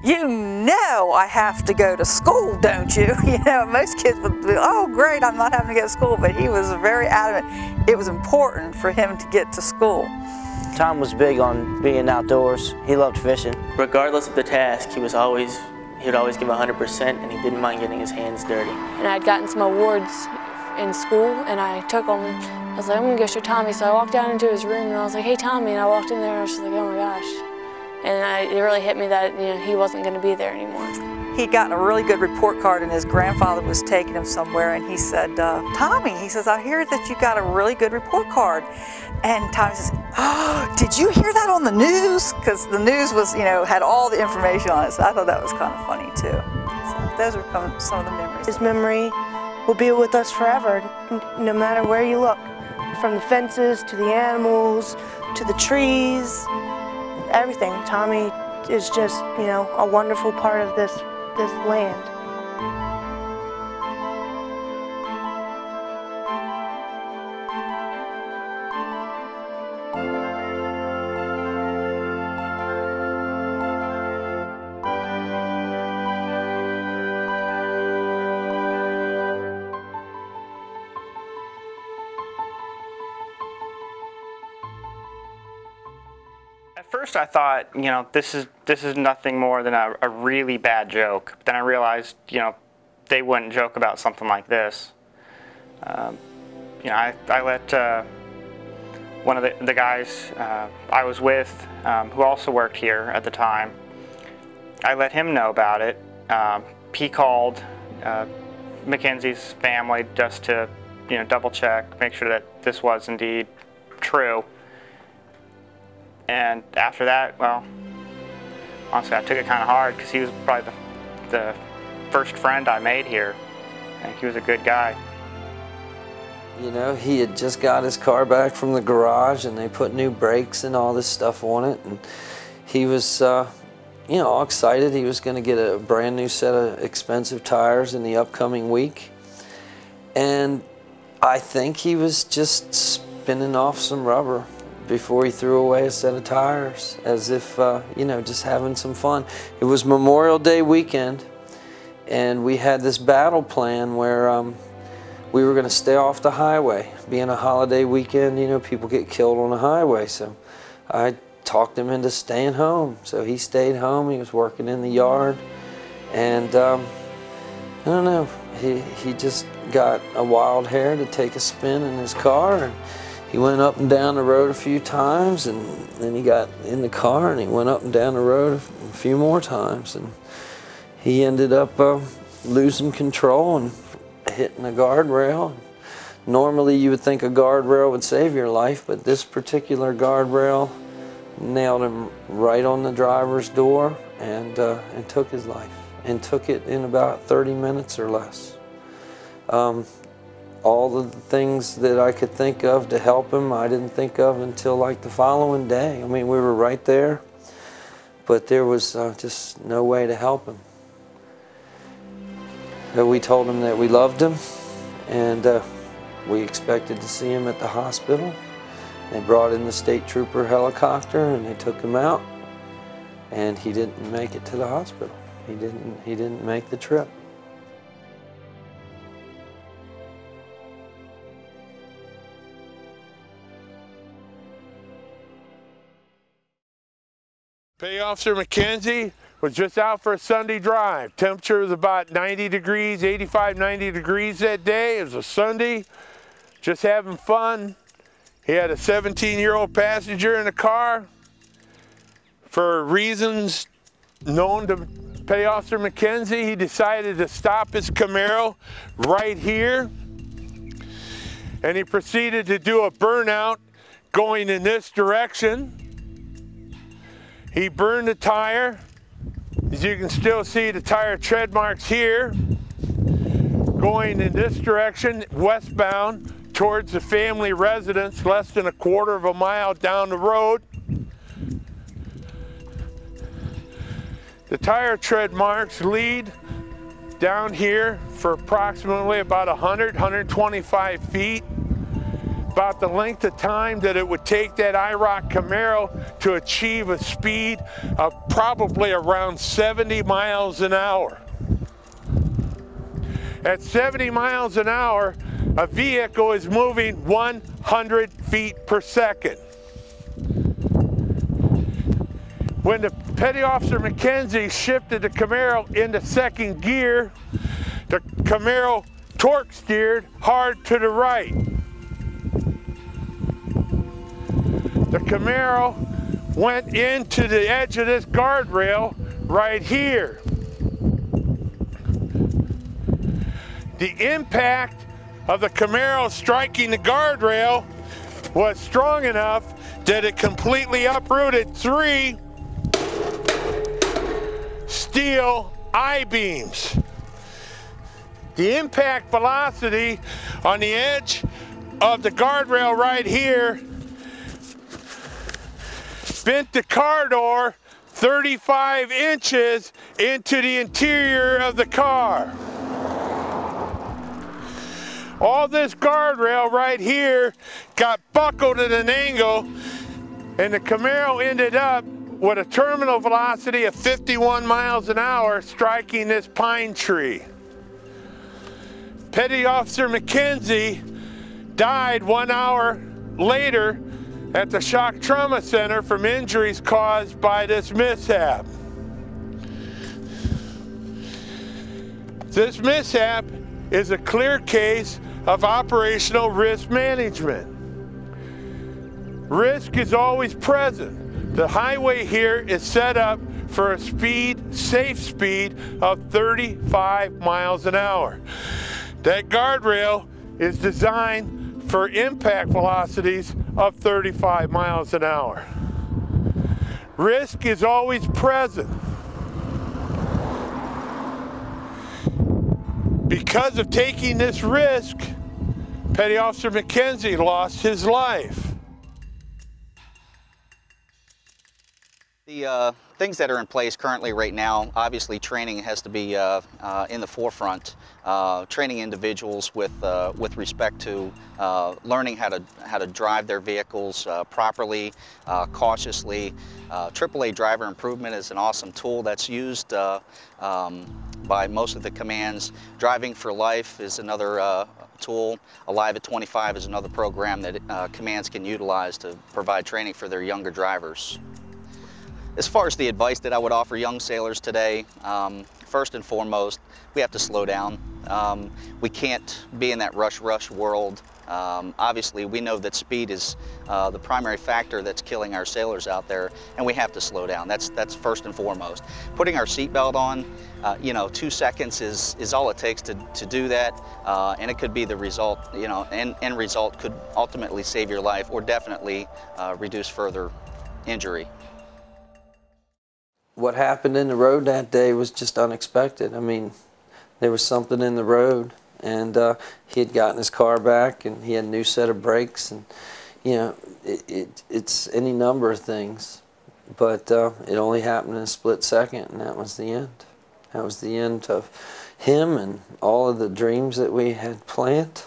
you know I have to go to school, don't you? You know, most kids would be, oh great, I'm not having to go to school, but he was very adamant. It was important for him to get to school. Tom was big on being outdoors. He loved fishing. Regardless of the task, he would always give 100%, and he didn't mind getting his hands dirty. And I'd gotten some awards in school, and I took them. I was like, I'm gonna go show Tommy. So I walked down into his room, and I was like, hey Tommy, and I walked in there, and I was just like, oh my gosh. And it really hit me that, you know, he wasn't gonna be there anymore. He'd gotten a really good report card, and his grandfather was taking him somewhere, and he said, Tommy, he says, I hear that you got a really good report card. And Tommy says, oh, did you hear that on the news? Because the news was, you know, had all the information on it, so I thought that was kind of funny too. So those are some of the memories. His memory will be with us forever, no matter where you look. From the fences, to the animals, to the trees, everything. Tommy is just, you know, a wonderful part of this land. At first I thought, you know, this is nothing more than a really bad joke. But then I realized, you know, they wouldn't joke about something like this. You know, I let one of the guys I was with, who also worked here at the time, I let him know about it. He called McKenzie's family just to, you know, double check, make sure that this was indeed true. And after that, well, honestly, I took it kind of hard because he was probably the first friend I made here. I think he was a good guy. You know, he had just got his car back from the garage, and they put new brakes and all this stuff on it. And he was, you know, all excited. He was going to get a brand new set of expensive tires in the upcoming week. And I think he was just spinning off some rubber before he threw away a set of tires, as if, you know, just having some fun. It was Memorial Day weekend, and we had this battle plan where we were going to stay off the highway. Being a holiday weekend, you know, people get killed on the highway, so I talked him into staying home. So he stayed home. He was working in the yard, and I don't know, he just got a wild hair to take a spin in his car, and he went up and down the road a few times, and then he got in the car and he went up and down the road a few more times, and he ended up losing control and hitting a guardrail. Normally you would think a guardrail would save your life, but this particular guardrail nailed him right on the driver's door and took his life, and took it in about 30 minutes or less. All the things that I could think of to help him, I didn't think of until like the following day. I mean, we were right there, but there was just no way to help him. So we told him that we loved him, and we expected to see him at the hospital. They brought in the state trooper helicopter, and they took him out, and he didn't make it to the hospital. He didn't make the trip. Petty Officer McKenzie was just out for a Sunday drive. Temperature was about 90 degrees, 85, 90 degrees that day. It was a Sunday, just having fun. He had a 17-year-old passenger in the car. For reasons known to Petty Officer McKenzie, he decided to stop his Camaro right here. And he proceeded to do a burnout going in this direction. He burned the tire. As you can still see the tire tread marks here. Going in this direction, westbound, towards the family residence, less than a quarter of a mile down the road. The tire tread marks lead down here for approximately about 100, 125 feet. about the length of time that it would take that IROC Camaro to achieve a speed of probably around 70 miles an hour. At 70 miles an hour, a vehicle is moving 100 feet per second. When the Petty Officer McKenzie shifted the Camaro into second gear, the Camaro torque steered hard to the right. The Camaro went into the edge of this guardrail right here. The impact of the Camaro striking the guardrail was strong enough that it completely uprooted 3 steel I-beams. The impact velocity on the edge of the guardrail right here bent the car door 35 inches into the interior of the car. All this guardrail right here got buckled at an angle, and the Camaro ended up with a terminal velocity of 51 miles an hour striking this pine tree. Petty Officer McKenzie died 1 hour later at the Shock Trauma Center from injuries caused by this mishap. This mishap is a clear case of operational risk management. Risk is always present. The highway here is set up for a safe speed of 35 miles an hour. That guardrail is designed for impact velocities of 35 miles an hour. Risk is always present. Because of taking this risk, Petty Officer McKenzie lost his life. The things that are in place currently right now, obviously training has to be in the forefront. Training individuals with respect to learning how to drive their vehicles properly, cautiously. AAA driver improvement is an awesome tool that's used by most of the commands. Driving for Life is another tool. Alive at 25 is another program that commands can utilize to provide training for their younger drivers. As far as the advice that I would offer young sailors today, first and foremost, we have to slow down. We can't be in that rush world. Obviously, we know that speed is the primary factor that's killing our sailors out there, and we have to slow down. That's first and foremost. Putting our seatbelt on, 2 seconds is all it takes to do that, and it could be the result, end result could ultimately save your life or definitely reduce further injury. What happened in the road that day was just unexpected. I mean, there was something in the road, and he had gotten his car back, and he had a new set of brakes, and it's any number of things, but it only happened in a split second, and that was the end. That was the end of him and all of the dreams that we had planned.